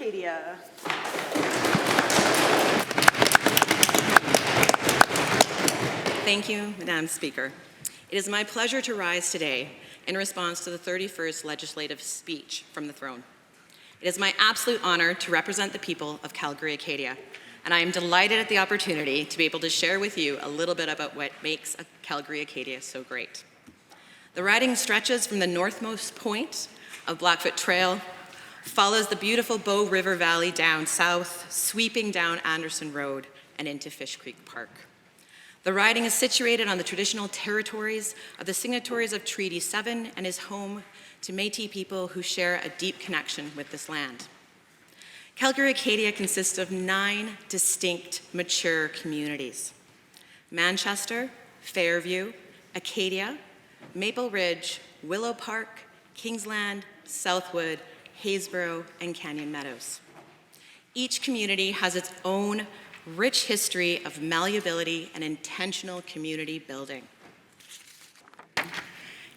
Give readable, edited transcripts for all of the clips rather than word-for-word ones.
Calgary-Acadia. Thank you, Madam Speaker. It is my pleasure to rise today in response to the 31st legislative speech from the throne. It is my absolute honor to represent the people of Calgary-Acadia, and I am delighted at the opportunity to be able to share with you a little bit about what makes Calgary-Acadia so great. The riding stretches from the northmost point of Blackfoot Trail, follows the beautiful Bow River Valley down south, sweeping down Anderson Road and into Fish Creek Park. The riding is situated on the traditional territories of the signatories of Treaty 7 and is home to Métis people who share a deep connection with this land. Calgary-Acadia consists of 9 distinct, mature communities: Manchester, Fairview, Acadia, Maple Ridge, Willow Park, Kingsland, Southwood, Haysboro, and Canyon Meadows. Each community has its own rich history of malleability and intentional community building.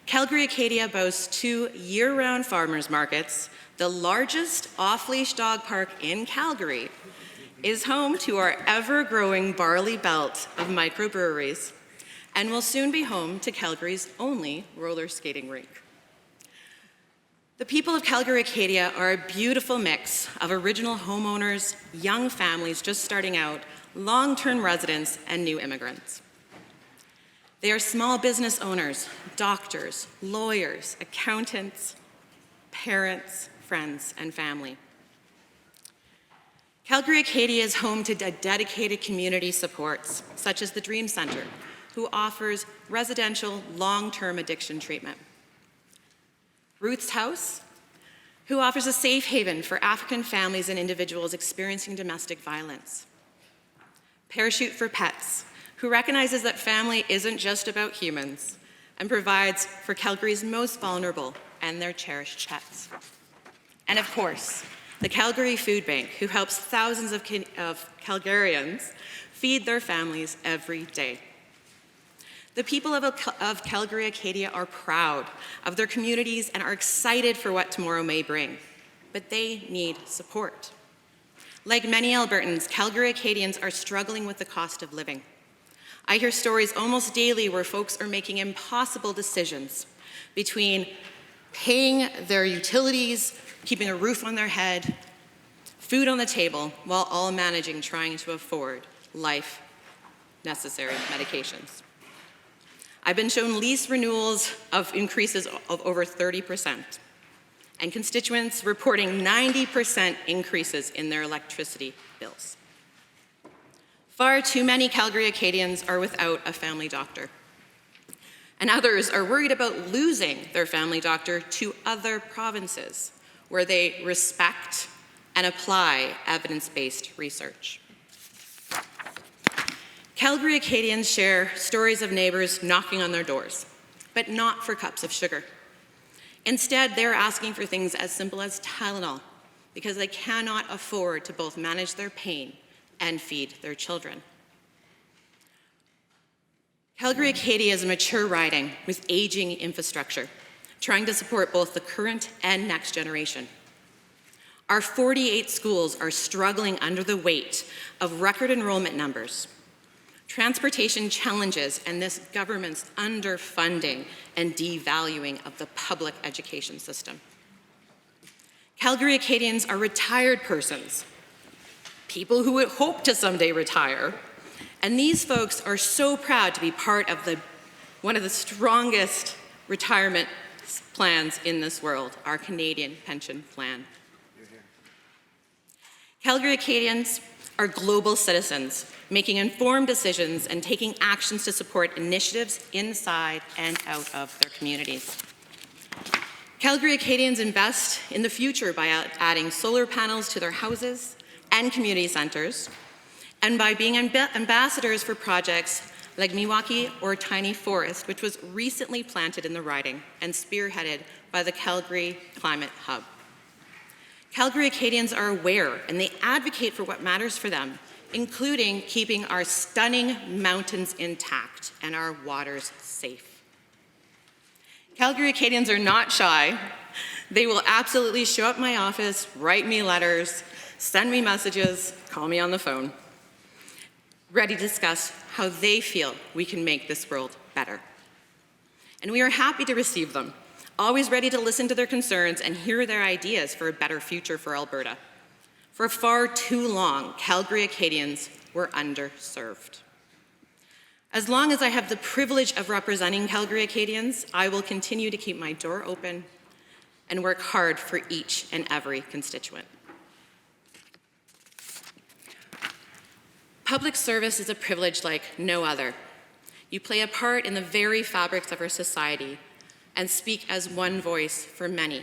Calgary-Acadia boasts 2 year-round farmers markets. The largest off-leash dog park in Calgary is home to our ever-growing barley belt of microbreweries and will soon be home to Calgary's only roller skating rink. The people of Calgary-Acadia are a beautiful mix of original homeowners, young families just starting out, long-term residents, and new immigrants. They are small business owners, doctors, lawyers, accountants, parents, friends, and family. Calgary-Acadia is home to dedicated community supports, such as the Dream Center, who offers residential long-term addiction treatment. Ruth's House, who offers a safe haven for African families and individuals experiencing domestic violence. Parachute for Pets, who recognizes that family isn't just about humans and provides for Calgary's most vulnerable and their cherished pets. And of course, the Calgary Food Bank, who helps thousands of Calgarians feed their families every day. The people of Calgary-Acadia are proud of their communities and are excited for what tomorrow may bring, but they need support. Like many Albertans, Calgary-Acadians are struggling with the cost of living. I hear stories almost daily where folks are making impossible decisions between paying their utilities, keeping a roof on their head, food on the table, while all managing trying to afford life-necessary medications. I've been shown lease renewals of increases of over 30%, and constituents reporting 90% increases in their electricity bills. Far too many Calgary-Acadians are without a family doctor, and others are worried about losing their family doctor to other provinces where they respect and apply evidence-based research. Calgary-Acadians share stories of neighbors knocking on their doors, but not for cups of sugar. Instead, they're asking for things as simple as Tylenol because they cannot afford to both manage their pain and feed their children. Calgary-Acadia is a mature riding with aging infrastructure, trying to support both the current and next generation. Our 48 schools are struggling under the weight of record enrollment numbers, transportation challenges, and this government's underfunding and devaluing of the public education system. Calgary-Acadians are retired persons, people who would hope to someday retire, and these folks are so proud to be part of one of the strongest retirement plans in this world, our Canadian pension plan. Calgary-Acadians are global citizens, making informed decisions and taking actions to support initiatives inside and out of their communities. Calgary-Acadians invest in the future by adding solar panels to their houses and community centers, and by being ambassadors for projects like Miwaki or Tiny Forest, which was recently planted in the riding and spearheaded by the Calgary Climate Hub. Calgary-Acadians are aware and they advocate for what matters for them, including keeping our stunning mountains intact and our waters safe. Calgary-Acadians are not shy They will absolutely show up at my office, write me letters, send me messages, call me on the phone, ready to discuss how they feel we can make this world better. And we are happy to receive them, always ready to listen to their concerns and hear their ideas for a better future for Alberta. For far too long, Calgary-Acadians were underserved. As long as I have the privilege of representing Calgary-Acadians, I will continue to keep my door open and work hard for each and every constituent. Public service is a privilege like no other. You play a part in the very fabrics of our society and speak as one voice for many,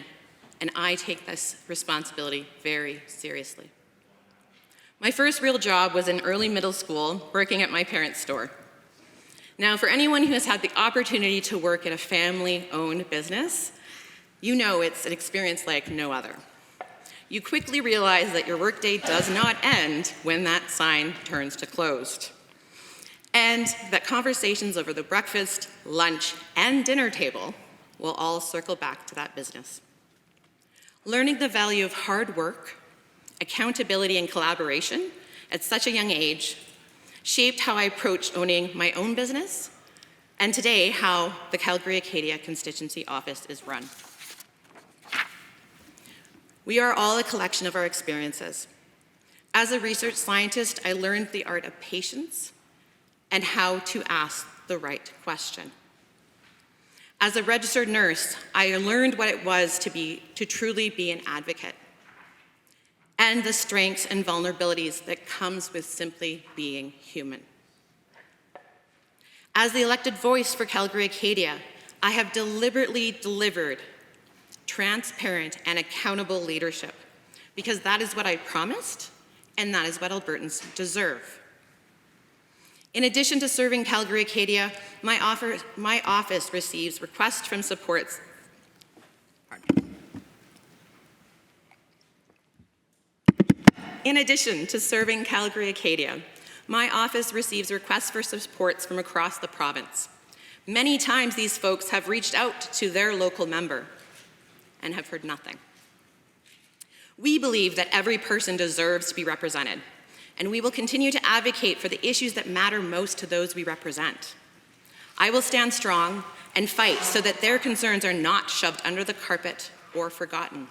and I take this responsibility very seriously. My first real job was in early middle school, working at my parents' store. Now, for anyone who has had the opportunity to work at a family-owned business, you know it's an experience like no other. You quickly realize that your workday does not end when that sign turns to closed, and that conversations over the breakfast, lunch, and dinner table will all circle back to that business. Learning the value of hard work, accountability, and collaboration at such a young age shaped how I approached owning my own business, and today how the Calgary-Acadia constituency office is run. We are all a collection of our experiences. As a research scientist, I learned the art of patience and how to ask the right question. As a registered nurse, I learned what it was to truly be an advocate, and the strengths and vulnerabilities that comes with simply being human. As the elected voice for Calgary-Acadia, I have deliberately delivered transparent and accountable leadership, because that is what I promised, and that is what Albertans deserve. In addition to serving Calgary-Acadia, my office receives requests from supports. In addition to serving Calgary-Acadia, my office receives requests for supports from across the province. Many times these folks have reached out to their local member and have heard nothing. We believe that every person deserves to be represented, and we will continue to advocate for the issues that matter most to those we represent. I will stand strong and fight so that their concerns are not shoved under the carpet or forgotten.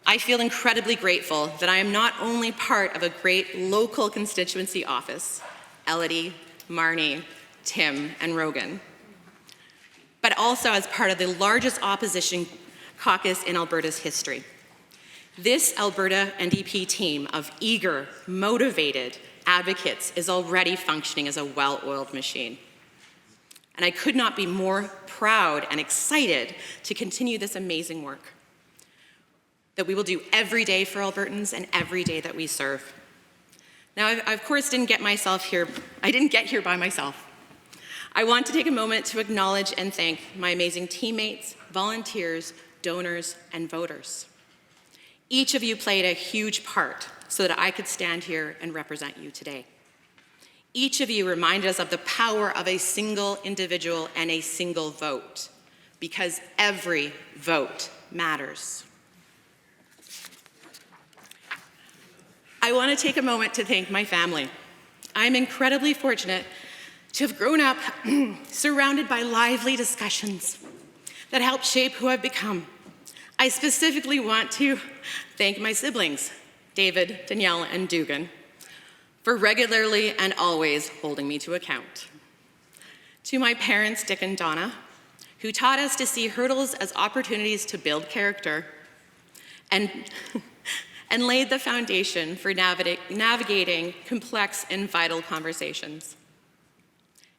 I feel incredibly grateful that I am not only part of a great local constituency office, Elodie, Marnie, Tim, and Rogan, but also as part of the largest opposition caucus in Alberta's history. This Alberta NDP team of eager, motivated advocates is already functioning as a well-oiled machine. And I could not be more proud and excited to continue this amazing work that we will do every day for Albertans and every day that we serve. Now, I of course didn't get here by myself. I want to take a moment to acknowledge and thank my amazing teammates, volunteers, donors, and voters. Each of you played a huge part so that I could stand here and represent you today. Each of you reminded us of the power of a single individual and a single vote, because every vote matters. I want to take a moment to thank my family. I'm incredibly fortunate to have grown up surrounded by lively discussions that helped shape who I've become. I specifically want to thank my siblings, David, Danielle, and Dugan, for regularly and always holding me to account. To my parents, Dick and Donna, who taught us to see hurdles as opportunities to build character and laid the foundation for navigating complex and vital conversations.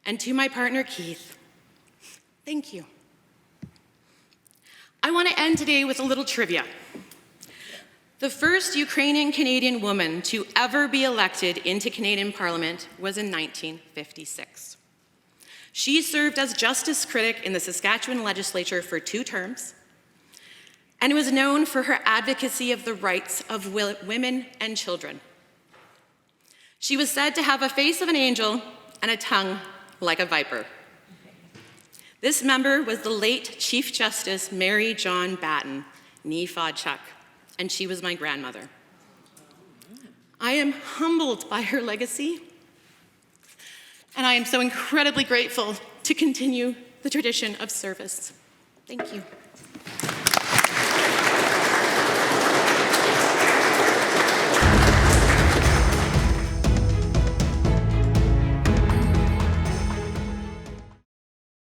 And to my partner, Keith, thank you. I want to end today with a little trivia. The first Ukrainian-Canadian woman to ever be elected into Canadian Parliament was in 1956. She served as justice critic in the Saskatchewan legislature for 2 terms, and was known for her advocacy of the rights of women and children. She was said to have a face of an angel and a tongue like a viper. This member was the late Chief Justice Mary John Batten, nee Fod Chuck, and she was my grandmother. I am humbled by her legacy, and I am so incredibly grateful to continue the tradition of service. Thank you.